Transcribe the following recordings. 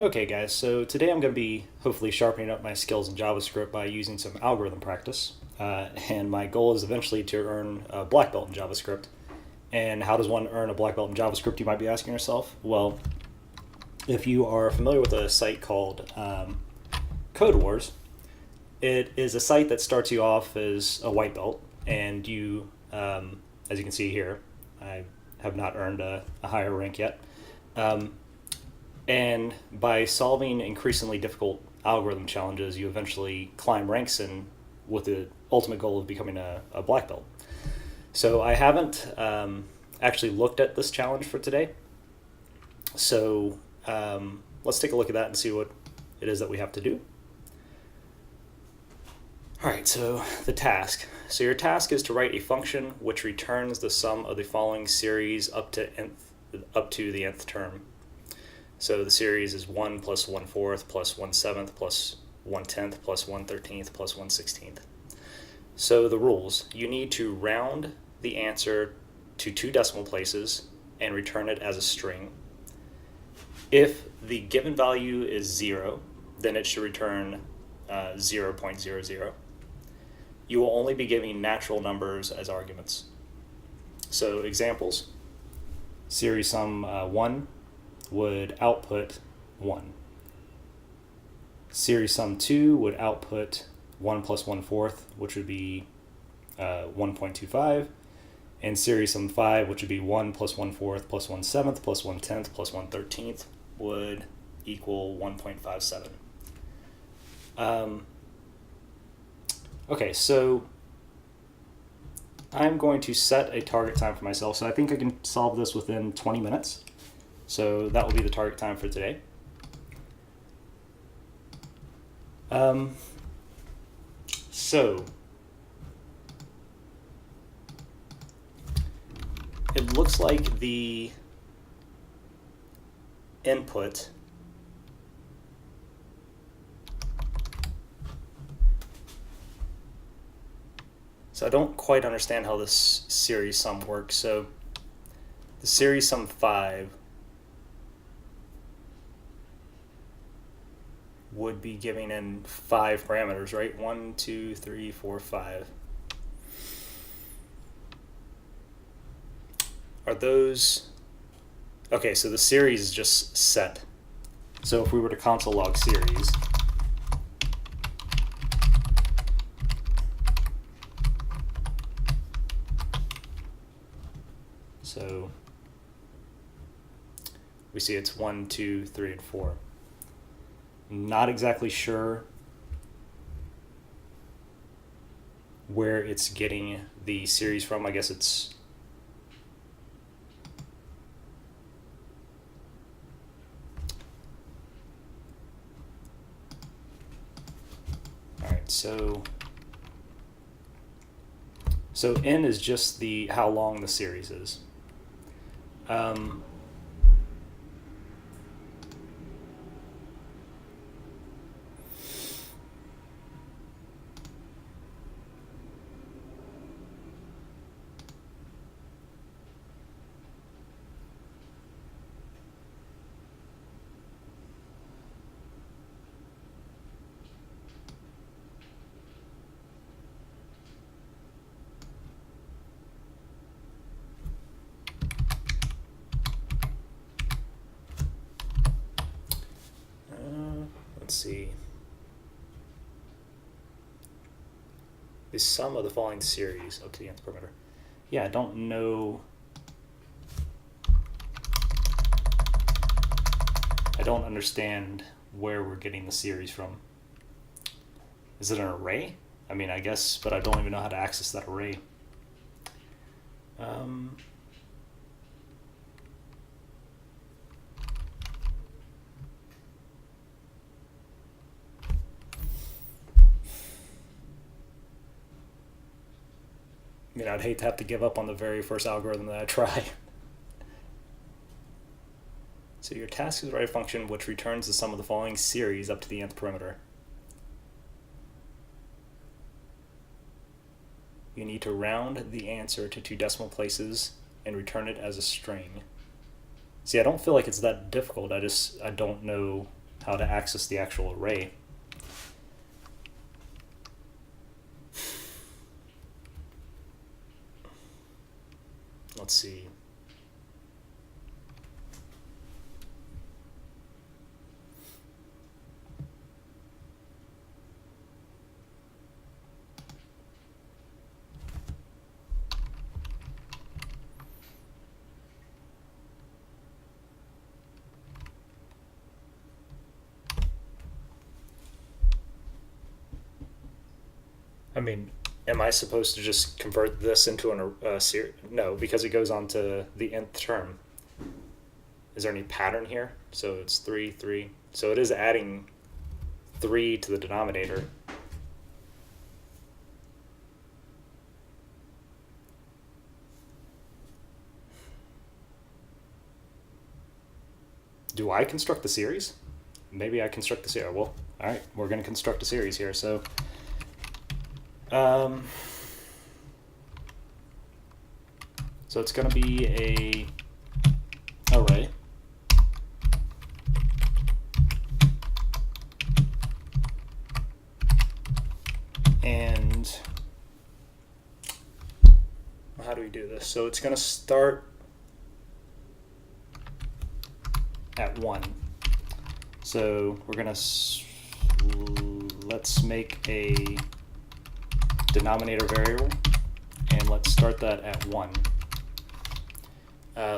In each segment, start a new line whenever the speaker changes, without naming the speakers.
Okay guys, so today I'm going to be hopefully sharpening up my skills in JavaScript by using some algorithm practice. And my goal is eventually to earn a black belt in JavaScript. And how does one earn a black belt in JavaScript, you might be asking yourself? Well, if you are familiar with a site called Codewars, it is a site that starts you off as a white belt, and you, as you can see here, I have not earned a higher rank yet. And by solving increasingly difficult algorithm challenges, you eventually climb ranks in with the ultimate goal of becoming a black belt. So I haven't actually looked at this challenge for today. So let's take a look at that and see what it is that we have to do. All right, so the task. So your task is to write a function which returns the sum of the following series up to the nth term. So the series is 1 plus 1/4 plus 1/7 plus 1/10 plus 1/13 plus 1/16. So the rules: you need to round the answer to 2 decimal places and return it as a string. If the given value is 0, then it should return 0.00. You will only be giving natural numbers as arguments. So examples: series sum 1 would output 1. Series sum 2 would output 1 plus 1/4, which would be 1.25, and series sum 5, which would be 1 plus 1/4 plus 1/7 plus 1/10 plus 1/13, would equal 1.57. Okay, so I'm going to set a target time for myself, so I think I can solve this within 20 minutes. So that will be the target time for today. So it looks like the input so I don't quite understand how this series sum works. So the series sum 5 would be giving in 5 parameters, right? 1, 2, 3, 4, 5. Are those... Okay, so the series is just set. So if we were to console log series, so we see it's 1, 2, 3, and 4. Not exactly sure where it's getting the series from. I guess it's... All right, so n is just the how long the series is. Let's see. The sum of the following series up to the nth parameter. Yeah, I don't know. I don't understand where we're getting the series from. Is it an array? I mean, I guess, but I don't even know how to access that array. I mean, I'd hate to have to give up on the very first algorithm that I try. So your task is to write a function which returns the sum of the following series up to the nth parameter. You need to round the answer to 2 decimal places and return it as a string. See, I don't feel like it's that difficult. I don't know how to access the actual array. Let's see. I mean, am I supposed to just convert this into a series? No, because it goes on to the nth term. Is there any pattern here? So it's 3, 3. So it is adding 3 to the denominator. Do I construct the series? Maybe I construct the series. Well, all right, we're going to construct a series here. So so it's going to be a array. And how do we do this? So it's going to start at 1. So we're going to, let's make a denominator variable, and let's start that at 1.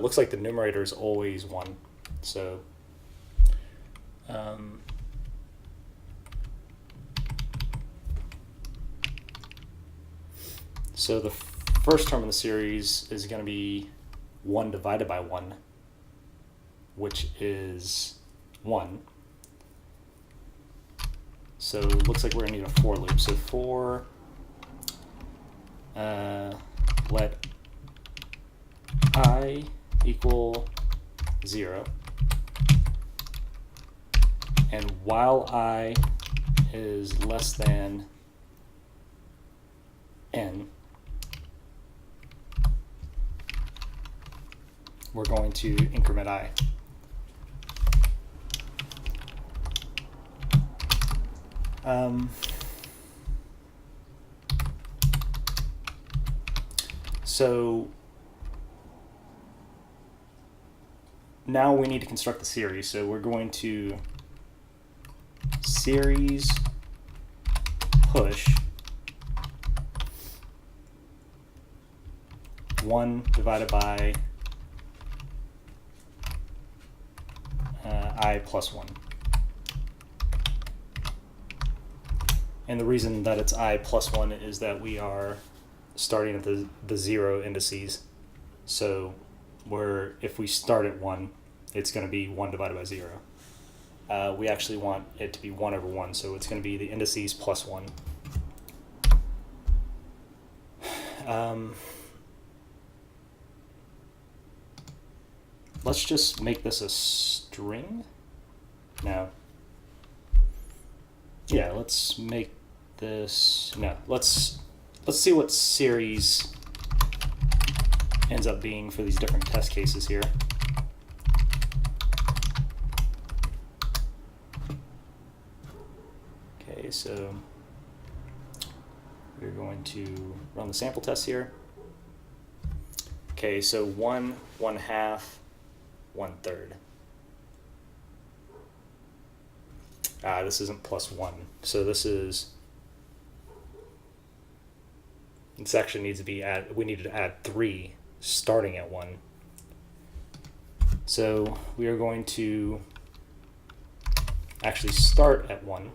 Looks like the numerator is always 1. So so the first term in the series is going to be 1 divided by 1, which is 1. So it looks like we're going to need a for loop. So for let I equal 0, and while I is less than n, we're going to increment I. So now we need to construct the series. So we're going to series push 1 divided by I plus 1. And the reason that it's I plus 1 is that we are starting at the 0 indices. So if we start at 1, it's going to be 1 divided by 0. We actually want it to be 1 over 1, so it's going to be the indices plus 1. Let's just make this a string. No. Yeah, let's make this. No, let's see what series ends up being for these different test cases here. Okay, so we're going to run the sample test here. Okay, so 1, 1/2, 1/3. This isn't plus 1, so this actually needs to be we need to add 3 starting at 1. So we are going to actually start at 1.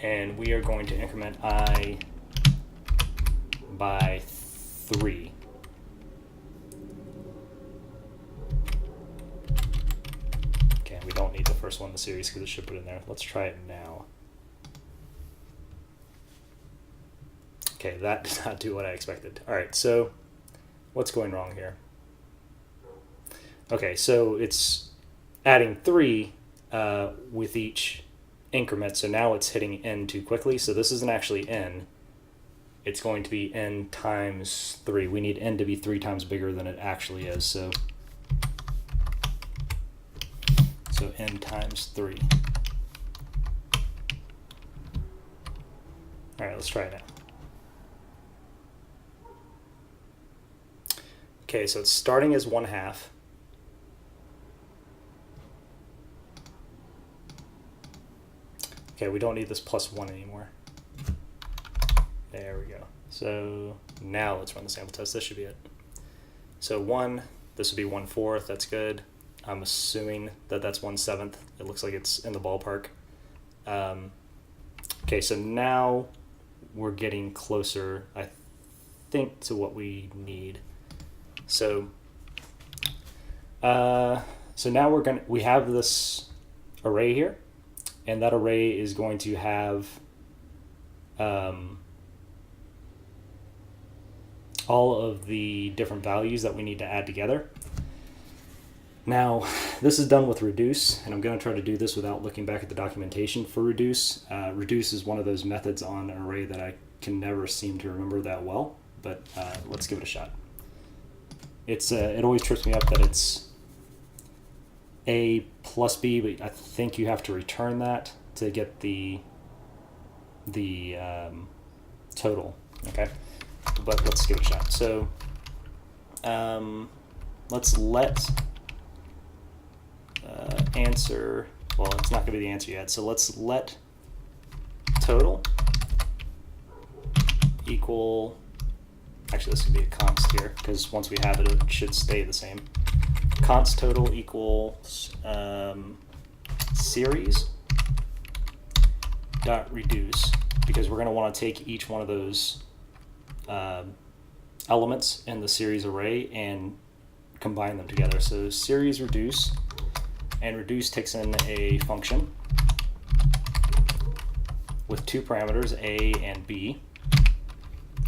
And we are going to increment I by 3. Okay, we don't need the first one in the series because it should put it in there. Let's try it now. Okay, that did not do what I expected. All right, so what's going wrong here? Okay, so it's adding 3 with each increment, so now it's hitting n too quickly. So this isn't actually n. it's going to be n times 3. We need n to be 3 times bigger than it actually is. So n times 3. All right, let's try it now. Okay, so it's starting as 1/2. Okay, we don't need this +1 anymore. There we go. So now let's run the sample test. This should be it. So 1, this would be 1/4. That's good. I'm assuming that that's 1/7. It looks like it's in the ballpark. Okay, so now we're getting closer, I think, to what we need. So now we have this array here, and that array is going to have all of the different values that we need to add together. Now, this is done with reduce, and I'm going to try to do this without looking back at the documentation for reduce. Reduce is one of those methods on an array that I can never seem to remember that well, but let's give it a shot. It always trips me up that it's a plus b, but I think you have to return that to get the total. Okay, but let's give it a shot. So let's let answer, well, it's not going to be the answer yet, so let's let total equal, actually this could be a const here, because once we have it, it should stay the same. Const total equals series dot reduce, because we're going to want to take each one of those elements in the series array and combine them together. So series reduce, and reduce takes in a function with 2 parameters, a and b.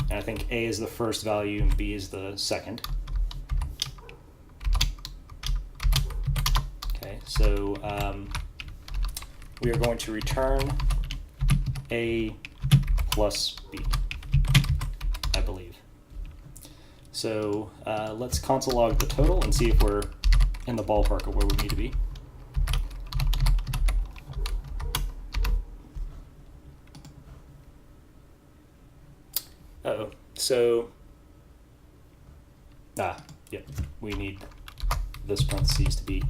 And I think a is the first value and b is the second. Okay, so we are going to return a plus b, I believe. So let's console log the total and see if we're in the ballpark of where we need to be. Uh-oh. So, yep, we need this parentheses to be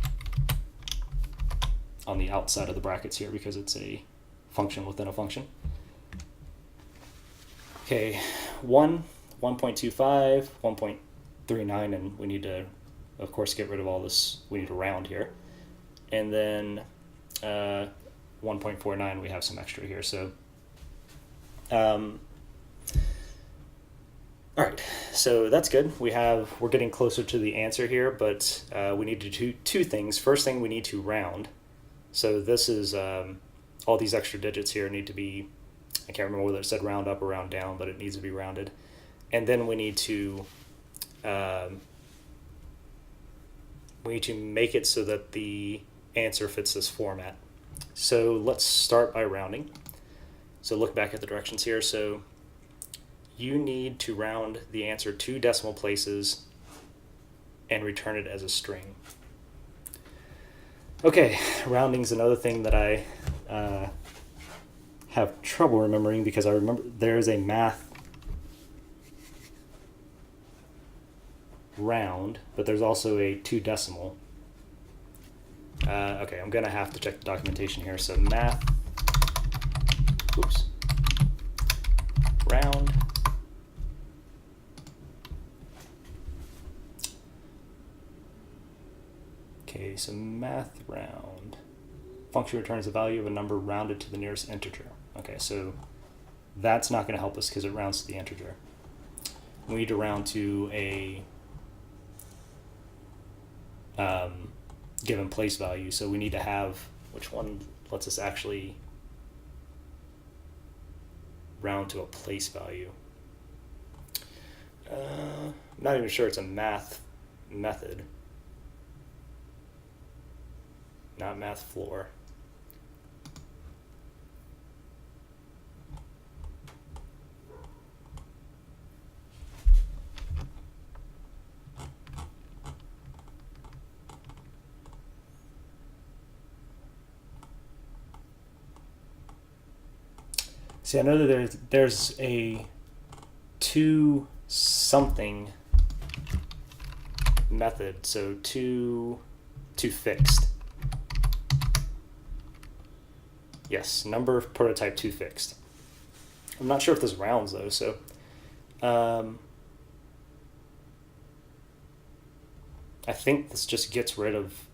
on the outside of the brackets here because it's a function within a function. Okay, 1, 1.25, 1.39, and we need to, of course, get rid of all this. We need to round here. And then 1.49, we have some extra here. So, all right, so that's good. We're getting closer to the answer here, but we need to do two things. First thing, we need to round. So this is all these extra digits here need to be, I can't remember whether it said round up or round down, but it needs to be rounded. And then we need to make it so that the answer fits this format. So let's start by rounding. So look back at the directions here. So you need to round the answer 2 decimal places and return it as a string. Okay, rounding is another thing that I have trouble remembering because I remember there is a math round, but there's also a 2 decimal. Okay, I'm going to have to check the documentation here. So math, round. Okay, so math round. Function returns the value of a number rounded to the nearest integer. Okay, so that's not going to help us because it rounds to the integer. We need to round to a given place value. So we need to have, which one lets us actually round to a place value? I'm not even sure it's a math method. Not math floor. See, I know that there's a to something method, so to fixed. Yes, number prototype to fixed. I'm not sure if this rounds though, so I think this just gets rid of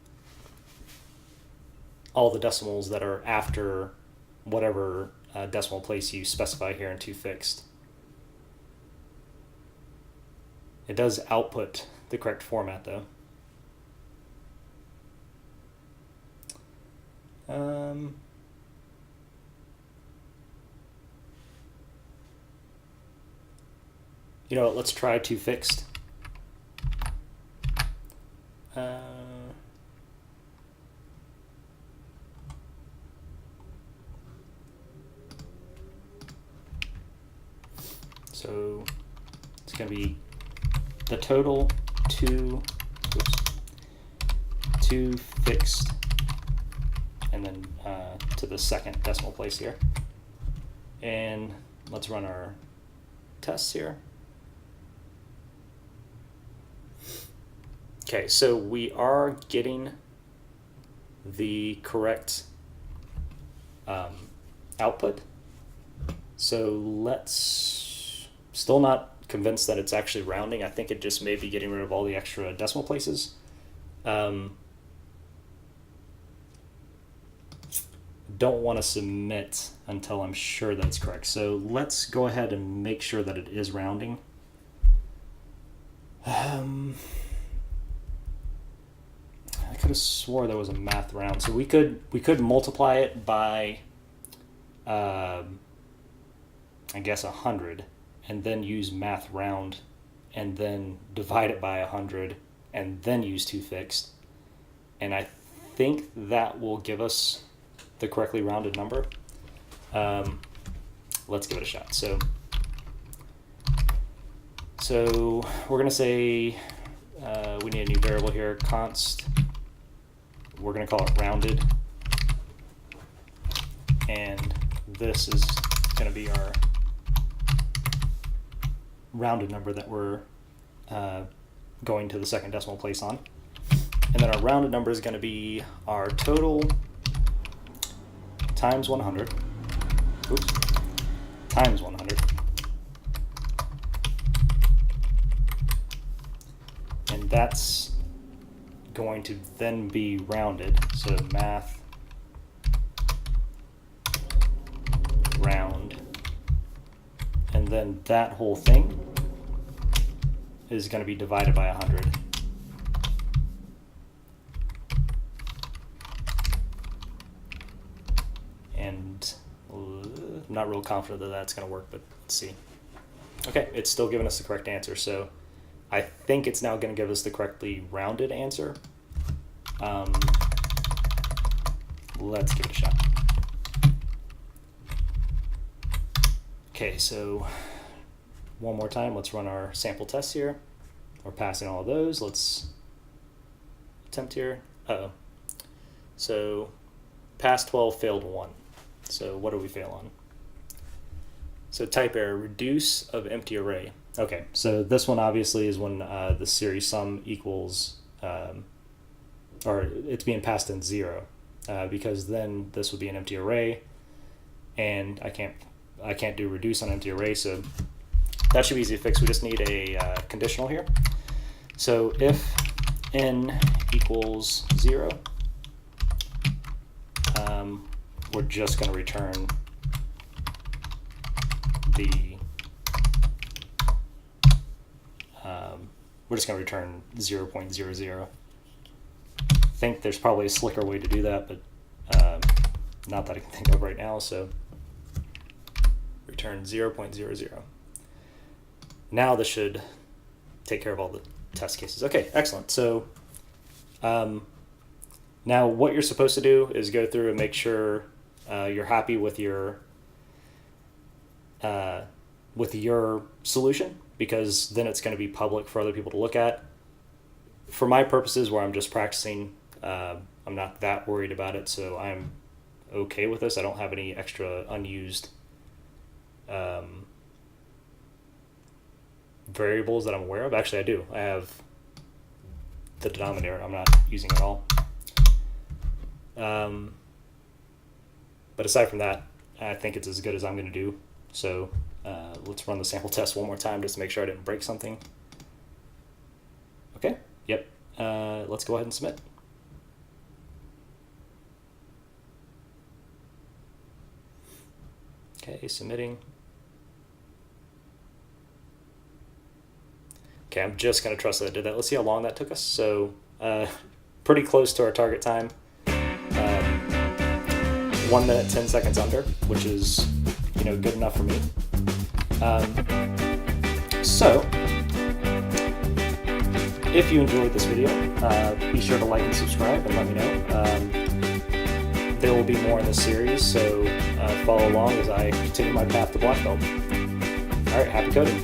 all the decimals that are after whatever decimal place you specify here in to fixed. It does output the correct format though. You know what, let's try to fixed. So it's going to be the total to fixed, and then to the second decimal place here. And let's run our tests here. Okay, so we are getting the correct output. So let's, still not convinced that it's actually rounding. I think it just may be getting rid of all the extra decimal places. Don't want to submit until I'm sure that's correct. So let's go ahead and make sure that it is rounding. I could have swore there was a math round. So we could multiply it by I guess 100, and then use math round, and then divide it by 100, and then use to fixed. And I think that will give us the correctly rounded number. Let's give it a shot. So we're going to say we need a new variable here, const. We're going to call it rounded. And this is going to be our rounded number that we're going to the second decimal place on. And then our rounded number is going to be our total times 100. Oops. Times 100. And that's going to then be rounded. So math round. And then that whole thing is going to be divided by 100. And I'm not real confident that that's going to work, but let's see. Okay, it's still giving us the correct answer. So I think it's now going to give us the correctly rounded answer. Let's give it a shot. Okay, so one more time, let's run our sample tests here. We're passing all of those. Let's attempt here. Uh-oh. So passed 12, failed 1. So what do we fail on? So type error, reduce of empty array. Okay, so this one obviously is when the series sum equals, or it's being passed in 0, because then this would be an empty array, and I can't do reduce on empty array, so that should be easy to fix. We just need a conditional here. So if n equals 0, we're just going to return the we're just going to return 0.00. I think there's probably a slicker way to do that, but not that I can think of right now. So return 0.00. Now this should take care of all the test cases. Okay, excellent. So now what you're supposed to do is go through and make sure you're happy with your solution, because then it's going to be public for other people to look at. For my purposes, where I'm just practicing, I'm not that worried about it, so I'm okay with this. I don't have any extra unused variables that I'm aware of. Actually, I do. I have the denominator I'm not using at all. But aside from that, I think it's as good as I'm going to do. So let's run the sample test one more time just to make sure I didn't break something. Okay, yep. Let's go ahead and submit. Okay, submitting. Okay, I'm just going to trust that I did that. Let's see how long that took us. So pretty close to our target time. 1 minute, 10 seconds under, which is, good enough for me. So, if you enjoyed this video, be sure to like and subscribe and let me know. There will be more in this series, so follow along as I continue my path to black belt. All right, happy coding.